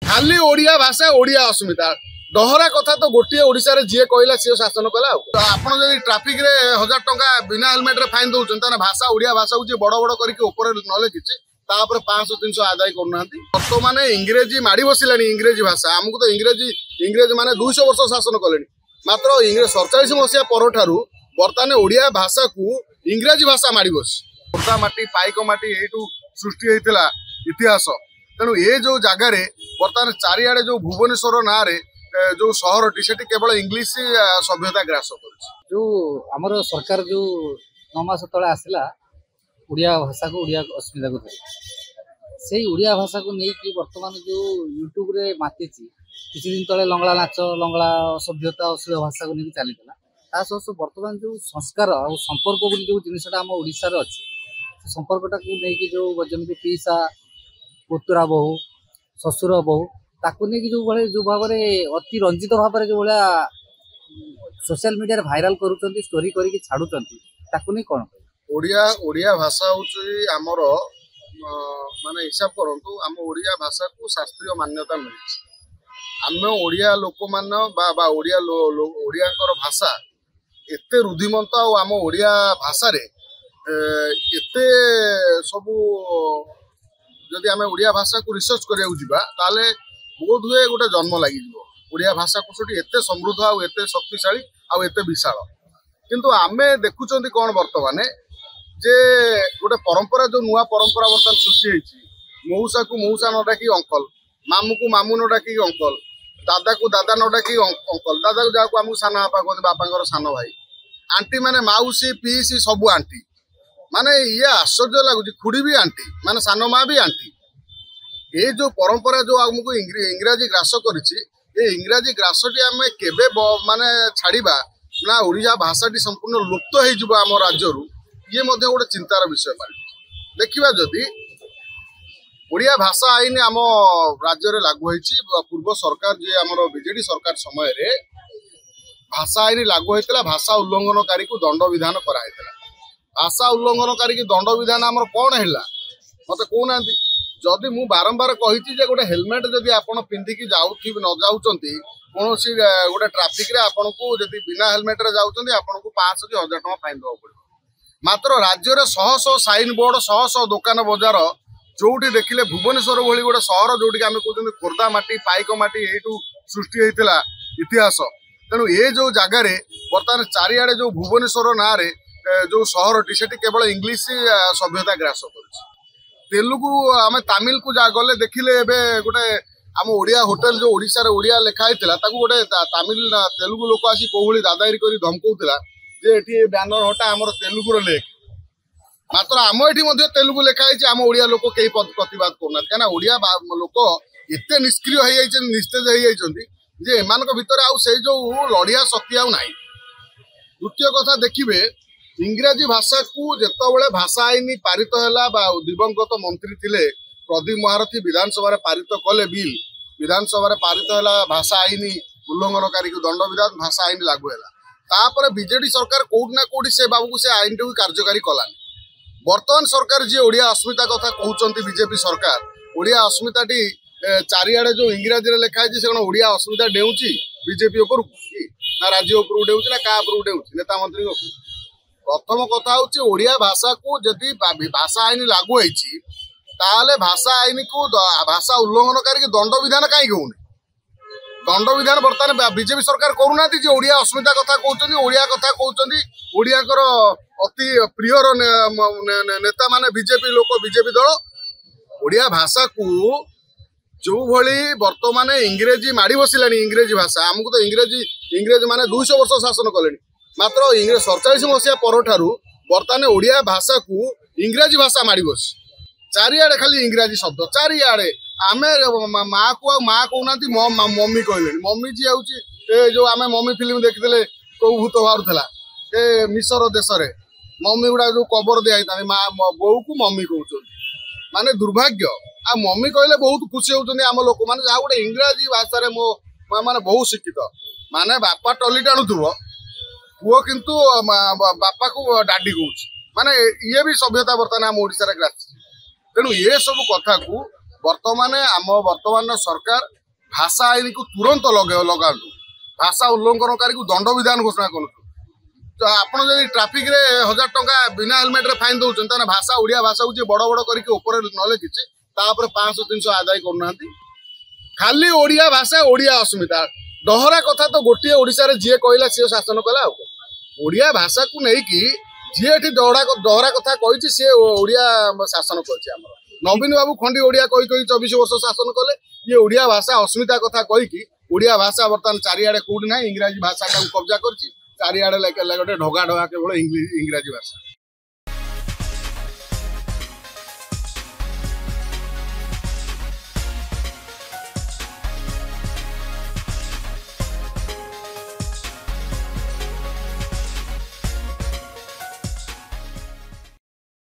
खाली ओडिया भाषा ओडिया अस्मिता डहरा कथा तो गोटे ओडिशा रे जी कहला सी शासन कला आपड़ जब ट्राफिक रे 1000 टंका बिना हेलमेट रे फाइन दौरान भाषा ओडिया भाषा को बड़ बड़ करके नले किसी 500-300 आदाय करना बर्तमान इंग्रेजी माड़ी बसला इंग्रेजी भाषा आमको तो इंग्रेज माने 200 वर्ष शासन कले मात्र 47 मसीहा पर बर्तमान ओडिया भाषा को इंग्रेजी भाषा माड़ी बस खोर्धा माटी पाइक माटी यू सृष्टि होता इतिहास तेणु ये जो जगार बर्तमान चारिआडे जो भुवनेश्वर ना जो सहर टी केवल इंग्लीश सभ्यता ग्रास कर आमर सरकार जो 9 मास तले आसला उड़िया भाषा को उड़िया अस्मिता को धरी से उड़िया भाषा को लेकिन बर्तमान जो यूट्यूब रे माति किसी दिन तले लंगड़ा नाच लंगड़ा सभ्यता अश्लील भाषा को लेकिन चली बर्तमान जो संस्कार और संपर्क जो जिनसा आम ओडिशा रे अच्छी से संपर्कटा को लेकिन जो जमी पीसा पुतुरा बहु ससुर बहु ताकू नहीं जो भाव में अति रंजित भाव में जो भाया सोशल मीडिया भाइराल करुँच स्टोरी करके छाड़ुंट नहीं कौन ओडिया भाषा हूँ आमर माने हिसाब करूँ आम ओडिया भाषा को शास्त्रीय मान्यता मिली आम ओडिया लोक मान ओडिया भाषा एते रुधिमंत आम ओडिया भाषा रे एते सबू जदि आम ओडिया भाषा को रिसर्च करा बोध हुए गोटे जन्म लगी ओडिया भाषा कोशटी एते समृद्ध आउ एते शक्तिशाली आउ एते विशाल किंतु आमे देखुचंती कौन वर्तमान जे गोटे परंपरा जो नुआ परंपरा बर्तमान सृष्टि होती मौसा को मौसा न डाकी अंकल मामू को मामू न डाकी अंकल दादा को दादा न डाकी अंकल दादा को जहाँ आमको सान बापा कहते बापा सान भाई आंटी माने माउसी पीसी सबू आंटी माने ये आश्चर्य लगुच खुड़ी भी आंटी माने सान माँ भी आंटी ये जो परंपरा जो आमको इंग्राजी ग्रास करिछि ये इंग्राजी ग्रासटी आम केबे माने छाड़िबा ना ओडिया भाषाटी संपूर्ण लुप्त हो आम राज्य ये गोटे चिंतार विषय पाल देखा जदि ओडिया भाषा आईन आम राज्य में लागू होती पूर्व सरकार जी आम बीजेडी सरकार समय रे भाषा आईन लागू होता भाषा उल्लंघनकारी को दंड विधान कराइला भाषा उल्लंघनकारी की दंड विधान आम कौन है मत कहना जदि मु बारंबार कही गोटे हेलमेट जदि आपण पिंधिकी न जाऊँगी कौन गोटे ट्राफिक रे आपन को जदि बिना हेलमेट रे जाऊँगी आपन को 500 कि 1000 टका फाइन देवा पड़े मात्र राज्य में शह साइन बोर्ड शह दुकान बजार जोटी देखिले भुवनेश्वर भली गोटे सहर जोटि आम कहते खोर्धा माटी पाइक माटी यू सृष्टि होता इतिहास तेणु ये जो जगार बर्तमान चारिआडे जो भुवनेश्वर ना जो सहर टी केवल इंग्लीश सभ्यता ग्रास कर तेलुगु आम तमिल को जा गले देखिले गोटे आम ओडिया होटेल जो ओडिशा रे ओडिया लिखाई गोटे तमिल तेलुगु लोक आसी कोहली दादागिरी कर धमकौला जे एठी बैनर हटा आमर तेलुगुर लेख मात्र आम एठी तेलुगु लिखाई आम ओडिया लोक कई प्रतिवाद करना कहीं ओडिया लोक एते निष्क्रिय हो जाइछन निस्तेज हो जाइछन जे एमानक भितर आउ से जो लड़िया शक्ति आउ नाही। द्वितीय कथा देखिबे इंग्राजी भाषा को जेतबेले भाषा आईन पारित है दिवंगत मंत्री थिले प्रदीप महारथी विधानसभा पारित कले बिल विधानसभा पारित है भाषा आईन उल्लंघनकारी को दंड विधान भाषा आईन लागू है तापर बीजेडी सरकार कोड ना कोडी से बाबू को से आईन टी कार्यकारी कलानी वर्तमान सरकार जी ओडिया अस्मिता कथा कहते बीजेपी सरकार ओडिया अस्मिताटी चारिआडे जो इंग्राजी रे लिखाई से कौन ओडिया अस्मिता डेउची बीजेपी उपरकू ना राज्य उपरकू डेउची ना क्या उपरकू डेउची नेता मंत्री प्रथम कथा हूँ ओडिया भाषा को जदि भाषा आईन लागू होती भाषा आईन को भाषा उल्लंघनकारी दंड विधान कहीं होनी दंड विधान बर्तमान बीजेपी सरकार करूना ओडिया अस्मिता कथा कहते ओडिया कथा कहते ओडिया अति प्रियर नेता माने बीजेपी लोक बीजेपी दल ओडिया भाषा को जो भली बर्तमान इंग्रेजी माड़ी बसला इंग्रेजी भाषा आमको तो इंग्रेज माने 200 वर्ष शासन कले मात्र 47 मसीहा पर बर्तमान ओडिया भाषा को इंग्राजी भाषा माड़ी बस चारिआडे खाली इंग्राजी शब्द चारिआडे आम माँ को माँ कहना मम्मी कहले मम्मी जी हूँ जो आम मम्मी फिल्म देखते कौ भूत बाहर ए मिसर देश में मम्मी गुड़ा जो कबर दिखाई माँ बो को मम्मी कहते माने दुर्भाग्य आ मम्मी कहले बहुत खुशी होती आम लोक मैंने जहाँ गोटे इंग्राजी भाषा मो माने बहुत शिक्षित माने बापा टली टाणुव पुओ किंतु बापा को डाडी कौच माने ये भी सभ्यता बर्तमान आम ओडिशा ग्रास तेणु ये सब कथा को ବର୍ତ୍ତମାନ ସରକାର ଭାଷା ଆଇନକୁ ତୁରନ୍ତ ଲଗାନ୍ତୁ। ଭାଷା ଉଲ୍ଲଂଘନକାରୀକୁ ଦଣ୍ଡ ବିଧାନ ଘୋଷଣା କରନ୍ତୁ। ତ ଆପଣ ଯଦି ଟ୍ରାଫିକରେ 1000 ଟଙ୍କା ବିନା ହେଲମେଟରେ ଫାଇନ୍ ଦଉଛନ୍ତି ତାହେଲେ ଭାଷା ଓଡ଼ିଆ ଭାଷାକୁ ଯିଏ ବଡ଼ ବଡ଼ କରିକି ଉପରେ ନ ଲେଖିଛି ତାପରେ 500-300 ଆଦାୟ କରୁନାହାନ୍ତି। ଖାଲି ଓଡ଼ିଆ ଭାଷା ଓଡ଼ିଆ ଅସ୍ମିତା ଡହରା କଥା ତ ଗୋଟିଏ ଓଡ଼ିଶାରେ ଯିଏ କହିଲା ସିଏ ଶାସନ କଲା। ଆଉ ଓଡ଼ିଆ ଭାଷାକୁ ନେଇକି ଯିଏ ଏଠି ଡହରା କଥା କହିଛି ସିଏ ଓଡ଼ିଆ ଶାସନ କରିଛି। ଆମର ନବୀନ ବାବୁ ଖଣ୍ଡି ଓଡ଼ିଆ କହି 24 ବର୍ଷ ଶାସନ କଲେ। ଇଏ ଓଡ଼ିଆ ଭାଷା ଅସ୍ମିତା କଥା କହିକି ଓଡ଼ିଆ ଭାଷା ବର୍ତ୍ତମାନ ଚାରିଆଡ଼େ କୋଉଠି ନାହିଁ ଇଂରାଜୀ ଭାଷାଟାକୁ କବ୍ଜା କରିଛି। ଚାରିଆଡ଼େ ଗୋଟେ ଢଗା କେବଳ ଇଂରାଜୀ ଭାଷା।